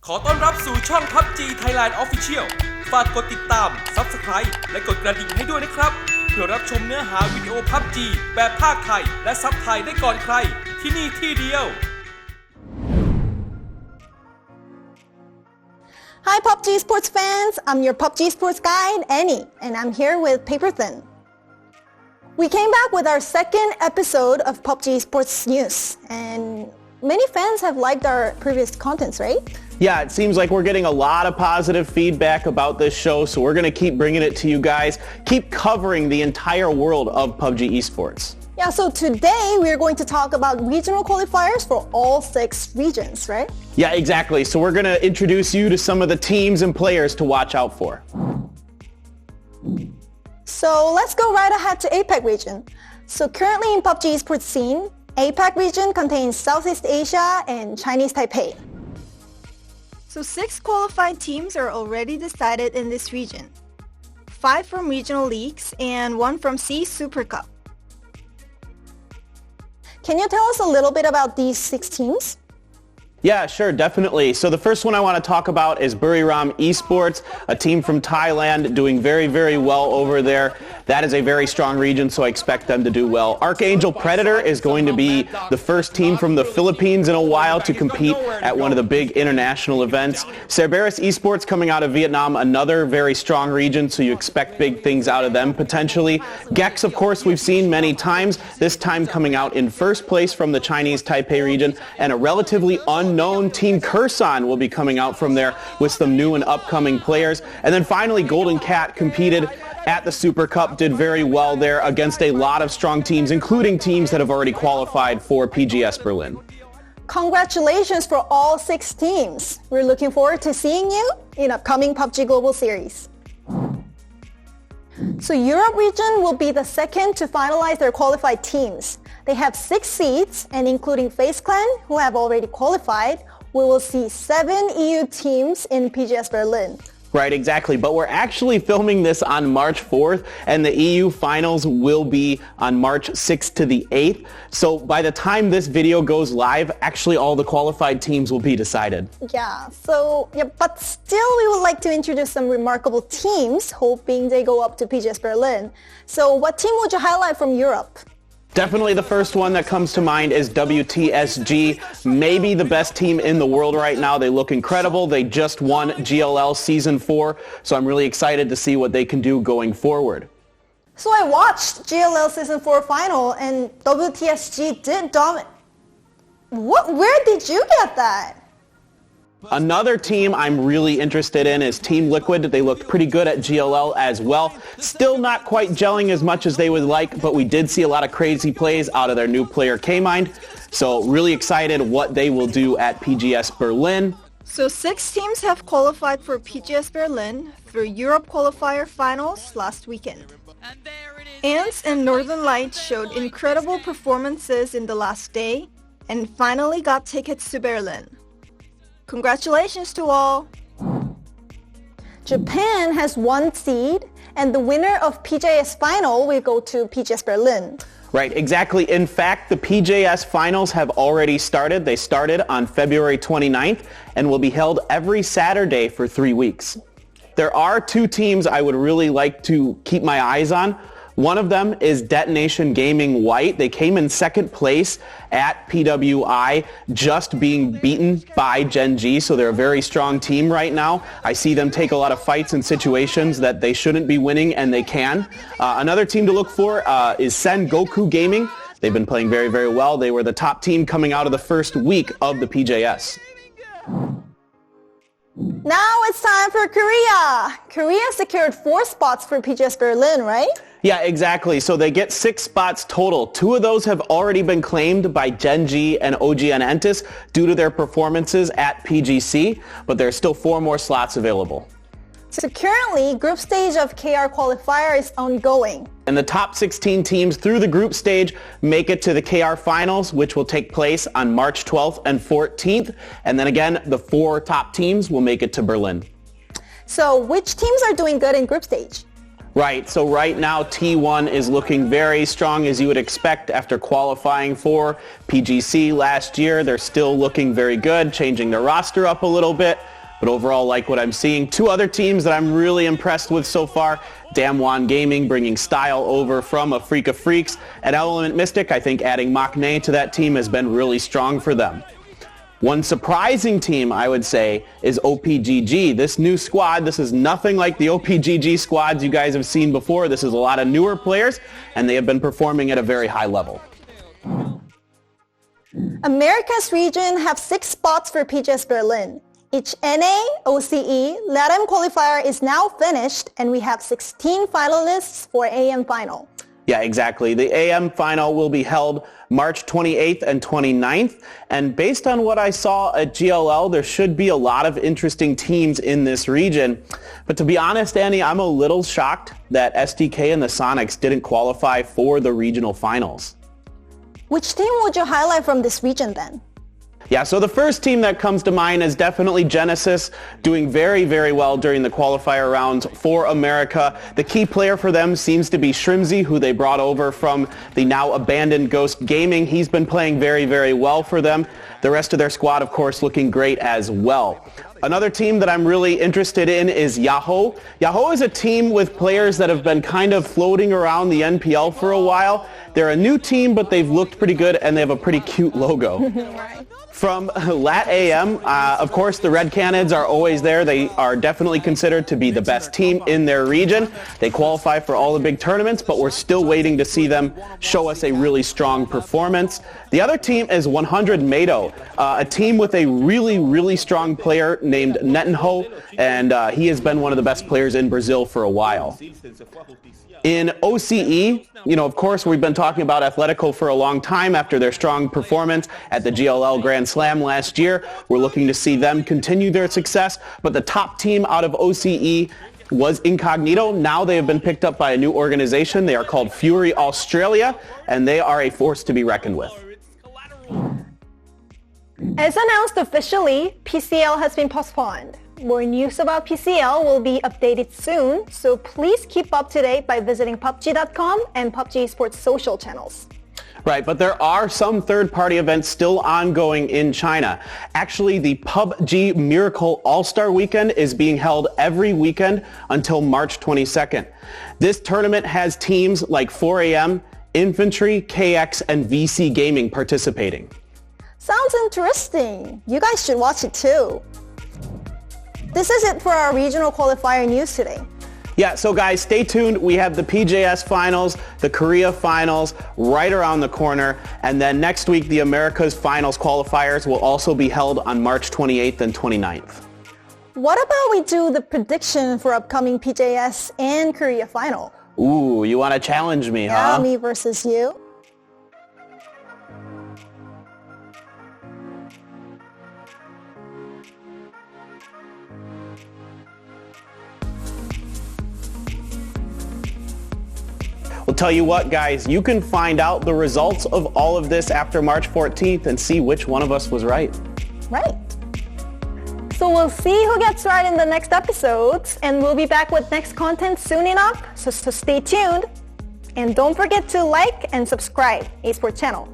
ขอต้อนรับสู่ช่อง Pubg Thailand Official ฝากกดติดตาม Subscribe และกดกระดิ่งให้ด้วยนะครับเพื่อรับชมเนื้อหาวิดีโอ Pubg แบบภาคไทยและซับไทยได้ก่อนใครที่นี่ที่เดียว Hi Pubg Esports fans, I'm your Pubg Esports guide, Annie, and I'm here with Paperthin. We came back with our second episode of Pubg Esports news, and many fans have liked our previous contents, right? Yeah, it seems like we're getting a lot of positive feedback about this show, so we're going to keep bringing it to you guys, keep covering the entire world of Pubg Esports. Yeah, so today we're going to talk about regional qualifiers for all 6 regions, right? Yeah, exactly. So we're going to introduce you to some of the teams and players to watch out for. So let's go right ahead to APAC region. So currently in Pubg Esports scene, APAC region contains Southeast Asia and Chinese Taipei. So 6 qualified teams are already decided in this region. 5 from regional leagues and 1 from C Super Cup. Can you tell us a little bit about these 6 teams? Yeah, sure, definitely. So the first one I want to talk about is Buriram Esports, a team from Thailand doing very, very well over there. That is a very strong region, so I expect them to do well. Archangel Predator is going to be the first team from the Philippines in a while to compete at one of the big international events. Cerberus Esports coming out of Vietnam, another very strong region, so you expect big things out of them potentially. Gex, of course, we've seen many times, this time coming out in first place from the Chinese Taipei region, and a relatively unknown team Kursan will be coming out from there with some new and upcoming players. And then finally, Golden Cat competed at the Super Cup, did very well there against a lot of strong teams, including teams that have already qualified for PGS Berlin. Congratulations for all 6 teams. We're looking forward to seeing you in upcoming PUBG Global Series. So Europe region will be the second to finalize their qualified teams. They have 6 seats, and including FaZe Clan, who have already qualified, we will see 7 EU teams in PGS Berlin. Right, exactly. But we're actually filming this on March 4th, and the EU finals will be on March 6th to the 8th. So by the time this video goes live, actually all the qualified teams will be decided. Yeah, but still we would like to introduce some remarkable teams, hoping they go up to PGS Berlin. So what team would you highlight from Europe? Definitely the first one that comes to mind is WTSG, maybe the best team in the world right now. They look incredible. They just won GLL Season 4, so I'm really excited to see what they can do going forward. So I watched GLL Season 4 final, and WTSG did dominate. Where did you get that? Another team I'm really interested in is Team Liquid. They looked pretty good at GLL as well. Still not quite gelling as much as they would like, but we did see a lot of crazy plays out of their new player K-Mind. So really excited what they will do at PGS Berlin. So 6 teams have qualified for PGS Berlin through Europe qualifier finals last weekend. Ants and Northern Lights showed incredible performances in the last day and finally got tickets to Berlin. Congratulations to all! Japan has 1 seed, and the winner of PJS final will go to PGS Berlin. Right, exactly. In fact, the PJS finals have already started. They started on February 29th and will be held every Saturday for 3 weeks. There are 2 teams I would really like to keep my eyes on. One of them is Detonation Gaming White. They came in 2nd place at PWI, just being beaten by Gen G, so they're a very strong team right now. I see them take a lot of fights in situations that they shouldn't be winning, and they can. Another team to look for is Sen Goku Gaming. They've been playing very, very well. They were the top team coming out of the first week of the PJS. Now it's time for Korea. Korea secured 4 spots for PGS Berlin, right? Yeah, exactly. So they get 6 spots total. 2 of those have already been claimed by Gen G and OGN Entis due to their performances at PGC, but there's still 4 more slots available. So currently, group stage of KR qualifier is ongoing. And the top 16 teams through the group stage make it to the KR finals, which will take place on March 12th and 14th. And then again, the 4 top teams will make it to Berlin. So which teams are doing good in group stage? Right, so right now T1 is looking very strong as you would expect after qualifying for PGC last year. They're still looking very good, changing their roster up a little bit. But overall, like what I'm seeing, two other teams that I'm really impressed with so far, Damwon Gaming bringing style over from a Freak of Freaks, and Element Mystic, I think adding Machne to that team has been really strong for them. One surprising team, I would say, is OPGG. This new squad, this is nothing like the OPGG squads you guys have seen before. This is a lot of newer players, and they have been performing at a very high level. America's region have 6 spots for PGS Berlin. Each NA, OCE, LATAM qualifier is now finished, and we have 16 finalists for AM final. Yeah, exactly. The AM final will be held March 28th and 29th. And based on what I saw at GLL, there should be a lot of interesting teams in this region. But to be honest, Annie, I'm a little shocked that SDK and the Sonics didn't qualify for the regional finals. Which team would you highlight from this region then? Yeah, so the first team that comes to mind is definitely Genesis, doing very, very well during the qualifier rounds for America. The key player for them seems to be Shrimzy, who they brought over from the now abandoned Ghost Gaming. He's been playing very, very well for them. The rest of their squad, of course, looking great as well. Another team that I'm really interested in is Yahoo. Yahoo is a team with players that have been kind of floating around the NPL for a while. They're a new team, but they've looked pretty good, and they have a pretty cute logo. From Lat AM, of course, the Red Canids are always there. They are definitely considered to be the best team in their region. They qualify for all the big tournaments, but we're still waiting to see them show us a really strong performance. The other team is 100 Mado, a team with a really, really strong player named Netanho, and he has been one of the best players in Brazil for a while. In OCE, of course, we've been talking about Atletico for a long time after their strong performance at the GLL Grand Slam last year. We're looking to see them continue their success, but the top team out of OCE was Incognito. Now they have been picked up by a new organization. They are called Fury Australia, and they are a force to be reckoned with. As announced officially, PCL has been postponed. More news about PCL will be updated soon, so please keep up to date by visiting Pubg.com and Pubg Esports social channels. Right, but there are some third-party events still ongoing in China. Actually, the PUBG Miracle All-Star Weekend is being held every weekend until March 22nd. This tournament has teams like 4AM, Infantry, KX, and VC Gaming participating. Sounds interesting. You guys should watch it too. This is it for our regional qualifier news today. Yeah, so guys, stay tuned. We have the PJS finals, the Korea finals right around the corner. And then next week, the Americas finals qualifiers will also be held on March 28th and 29th. What about we do the prediction for upcoming PJS and Korea final? Ooh, you want to challenge me, huh? Yeah, me versus you. Well, tell you what, guys, you can find out the results of all of this after March 14th and see which one of us was right. Right. So we'll see who gets right in the next episodes, and we'll be back with next content soon enough, so stay tuned. And don't forget to like and subscribe Esports channel.